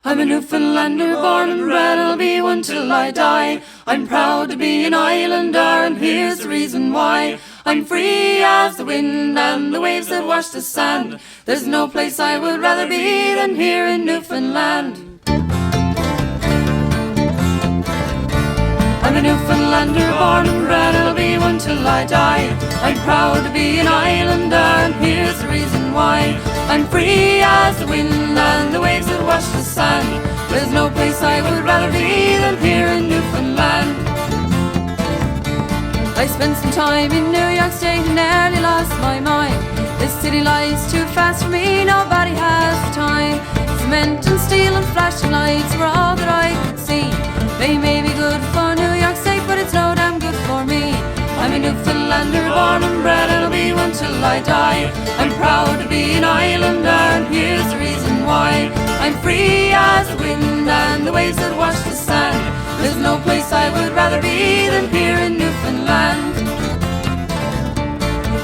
I'm a Newfoundlander, born and bred, I'll be one till I die. I'm proud to be an islander, and here's the reason why. I'm free as the wind and the waves that wash the sand. There's no place I would rather be than here in Newfoundland. I'm a Newfoundlander, born and bred, I'll be one till I die. I'm proud to be an islander, and here's the reason why. I'm free as the wind and the waves that wash the sand. There's no place I would rather be than here in Newfoundland. I spent some time in New York State and nearly lost my mind. This city lies too fast for me, nobody has the time. Cement and steel and flashing lights were all that I could see. They may be good for New York State, but it's no damn good for me. I'm a Newfoundlander, born and bred, and I'll be one till I die. I'm proud to be an islander, and here's the reason why. I'm free as the wind and the waves that wash the sand. There's no place I would rather be than here in Newfoundland.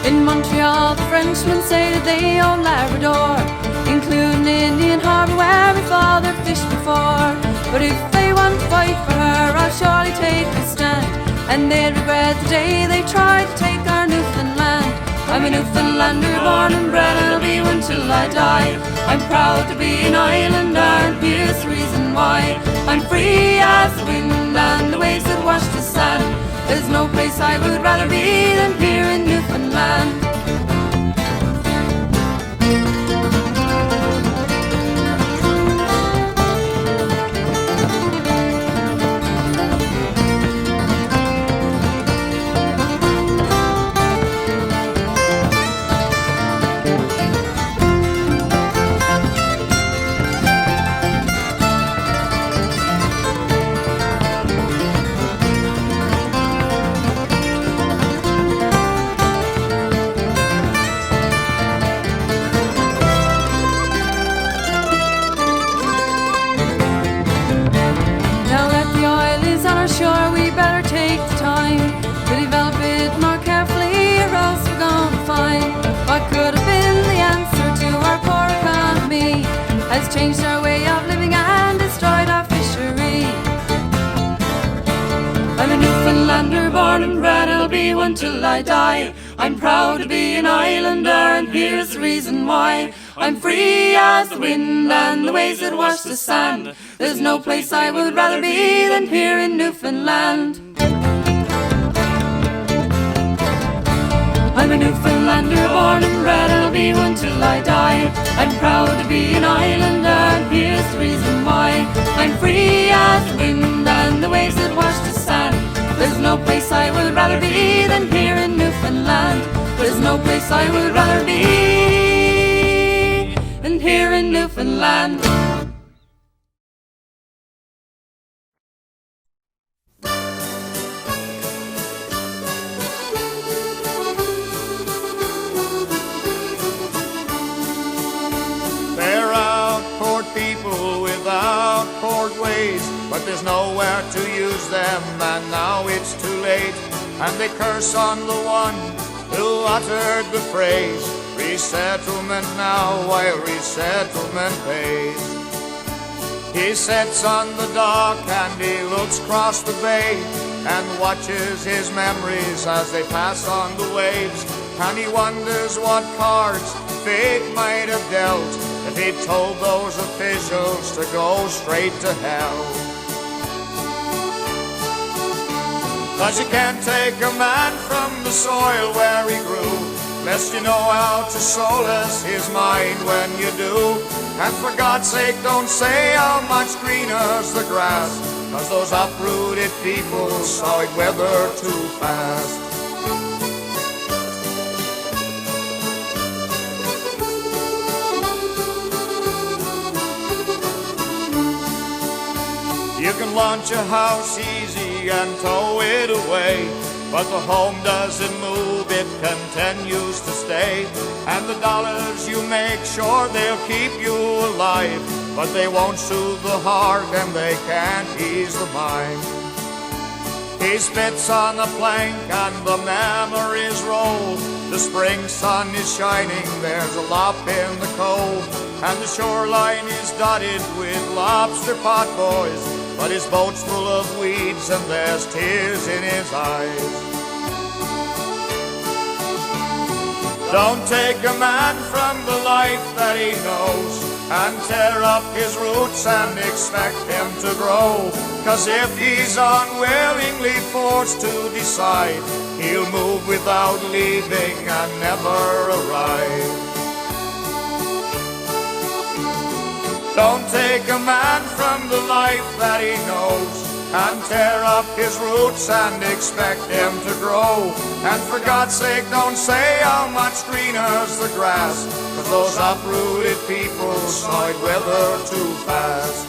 In Montreal, the Frenchmen say that they own Labrador, including Indian Harbour where my father fished before. But if they want to fight for her, I'll surely take a stand, and they'll regret the day they tried to take our Newfoundland. I'm a Newfoundlander, born and bred, and I'll be one till I die. I'm proud to be an islander, and here's the reason why. I'm free as the wind and the waves that wash the sand. There's no place I would rather be than here in Newfoundland. Sure, we better take the time to develop it more carefully, or else we're gonna find what could have been the answer to our poor economy. Has changed our way of living and destroyed our fishery. I'm a Newfoundlander, born and bred, I'll be one till I die. I'm proud to be an islander, and here's the reason why. I'm free as the wind and the waves that wash the sand. There's no place I would rather be than here in Newfoundland. I'm a Newfoundlander, born and bred, and I'll be one till I die. I'm proud to be an islander, and here's the reason why. I'm free as the wind and the waves that wash the sand. There's no place I would rather be than here in Newfoundland. There's no place I would rather be than here in Newfoundland. They're outport people without port ways, but there's nowhere to use them, and now it's too late. And they curse on the one who uttered the phrase, resettlement now while resettlement pays. He sits on the dock and he looks across the bay, and watches his memories as they pass on the waves. And he wonders what cards fate might have dealt if he'd told those officials to go straight to hell. 'Cause you can't take a man from the soil where he grew, lest you know how to solace his mind when you do. And for God's sake, don't say how much greener's the grass, 'cause those uprooted people saw it wither too fast. You can launch a house easy and tow it away, but the home doesn't move, it continues to stay. And the dollars you make, sure they'll keep you alive, but they won't soothe the heart and they can't ease the mind. He spits on the plank and the memories roll. The spring sun is shining, there's a lop in the cove. and the shoreline is dotted with lobster pot boys, but his boat's full of weeds and there's tears in his eyes. Don't take a man from the life that he knows and tear up his roots and expect him to grow, 'cause if he's unwillingly forced to decide, he'll move without leaving and never arrive. Don't take a man from the life that he knows and tear up his roots and expect him to grow. And for God's sake, don't say how much greener's the grass, 'cause those uprooted people saw it weather too fast.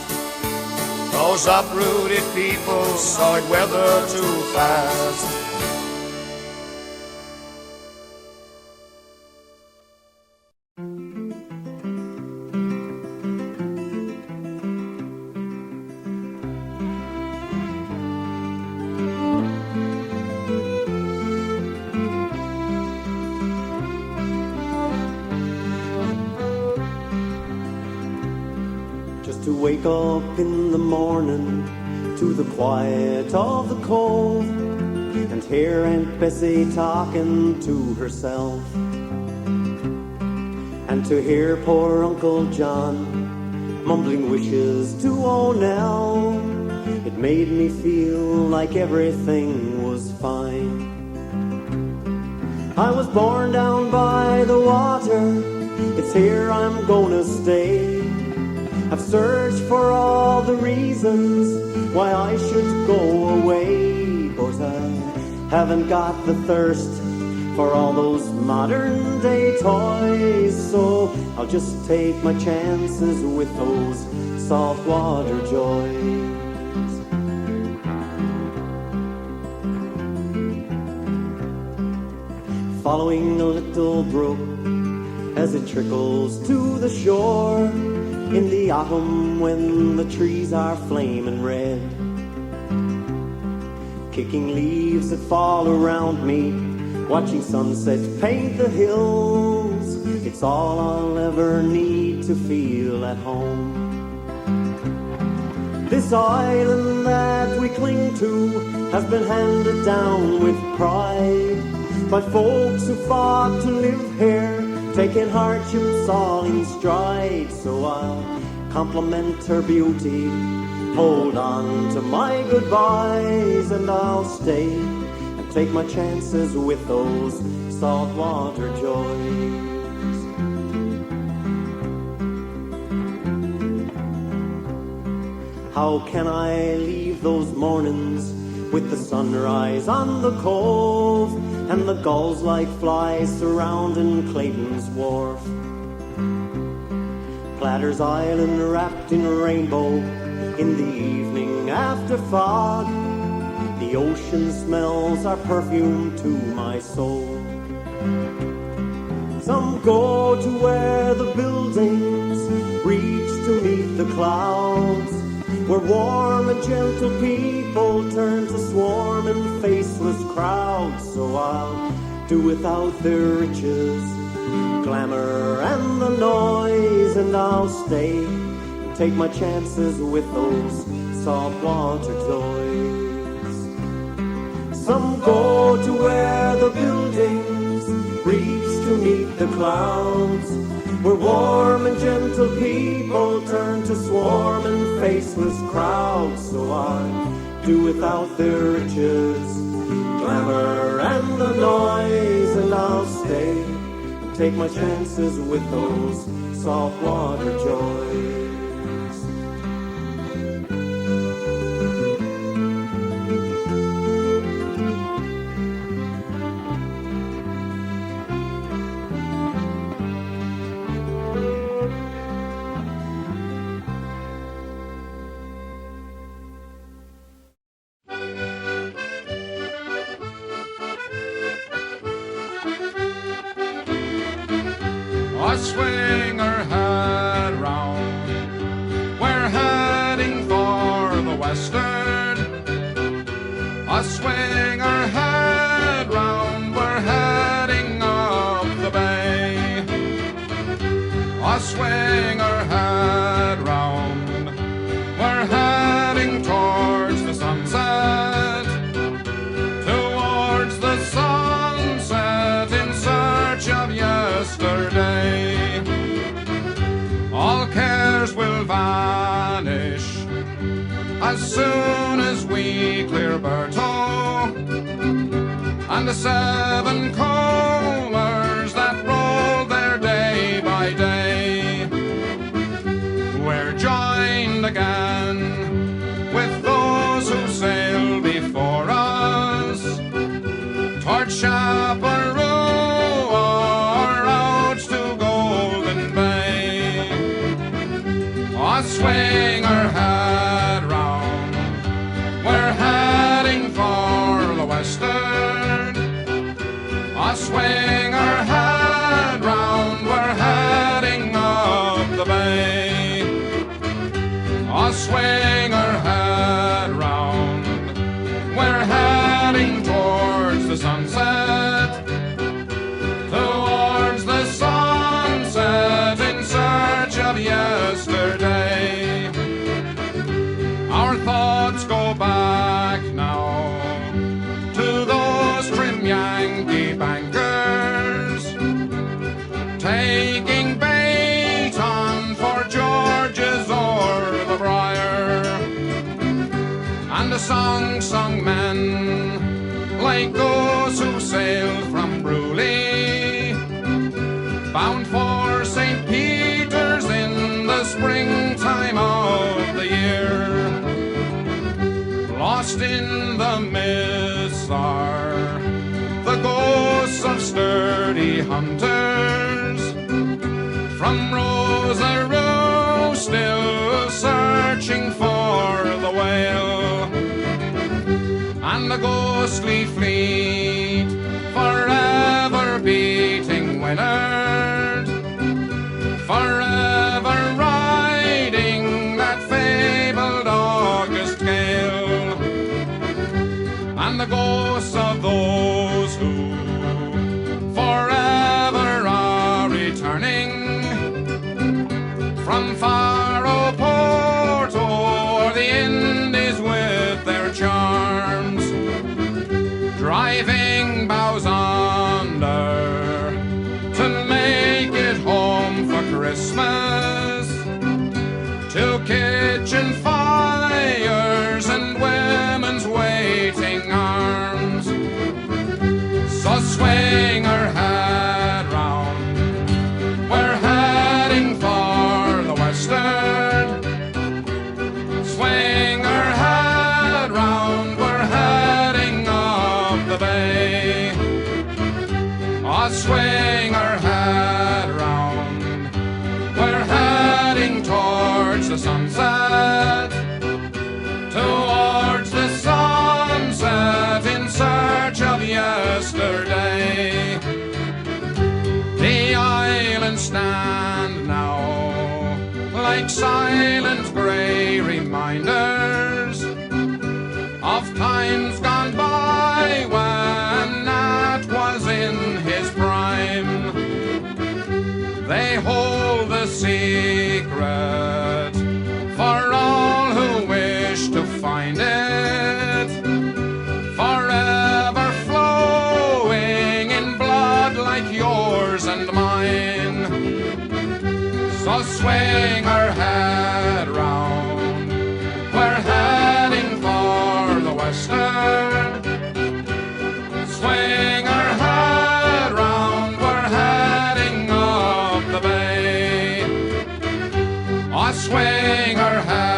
Those uprooted people saw it weather too fast. To wake up in the morning to the quiet of the cove and hear Aunt Bessie talking to herself, and to hear poor Uncle John mumbling wishes to old Nell, it made me feel like everything was fine. I was born down by the water, it's here I'm gonna stay. I've searched for all the reasons why I should go away, but I haven't got the thirst for all those modern day toys, so I'll just take my chances with those saltwater joys. Following a little brook as it trickles to the shore, in the autumn when the trees are flaming red, kicking leaves that fall around me, watching sunset paint the hills, it's all I'll ever need to feel at home. This island that we cling to has been handed down with pride by folks who fought to live here, taking hardships all in stride. So I'll compliment her beauty, hold on to my goodbyes, and I'll stay and take my chances with those saltwater joys. How can I leave those mornings with the sunrise on the cove and the gulls like flies surrounding Clayton's Wharf? Platter's Island wrapped in rainbow in the evening after fog, the ocean smells are perfume to my soul. Some go to where the buildings reach to meet the clouds, where warm and gentle people turn to swarming faceless crowds. So I'll do without their riches, glamour and the noise, and I'll stay and take my chances with those saltwater joys. Some go to where the buildings reach to meet the clouds, where warm and gentle people turn to swarming faceless crowds. So I do without their riches, glamour and the noise, and I'll stay and take my chances with those saltwater joys. Swing her head round, we're heading for the western. Swing her head round, we're heading up the bay. I'll swing her head round. We're heading towards the sunset, towards the sunset in search of yesterday. All cares will vanish as soon as we clear Burgeo, and the 7 combers that roll there day by day. We're joined again with those who sailed before us towards Chaparral or out to Golden Bay. I'll swing her head round. We're heading for the western. I'll swing her head round. We're heading up the bay. I'll swing her head round. We're heading towards the sunset, towards the sunset in search of yesterday. Our thoughts go back now to those trim Yankee bankers, taking bait on for George's o'er the briar, and the song men like those who sailed from Bruley, bound for St. Peter's in the springtime of the year. Lost in the mists are the ghosts of sturdy hunters from Rosaroo, still searching for the whale, and the ghostly fleet forever beating windward, forever riding that fabled August gale, and the ghosts of those who forever are returning from far Oporto or the Indies with their charms, driving bows under to make it home for Christmas, to kitchen fires and women's waiting arms. So swing her head round, we're heading for the western. Swing her head round, we're heading up the bay. I'll swing her head round, we're heading towards the sunset, towards the sunset in search of yesterday. The islands stand now like silent grey reminders of times gone by when Nat was in his prime. They hold the secret for all who wish to find it, forever flowing in blood like yours and mine. So swing her head round, we're heading for the western. Swing her head round, we're heading up the bay. I'll swing her head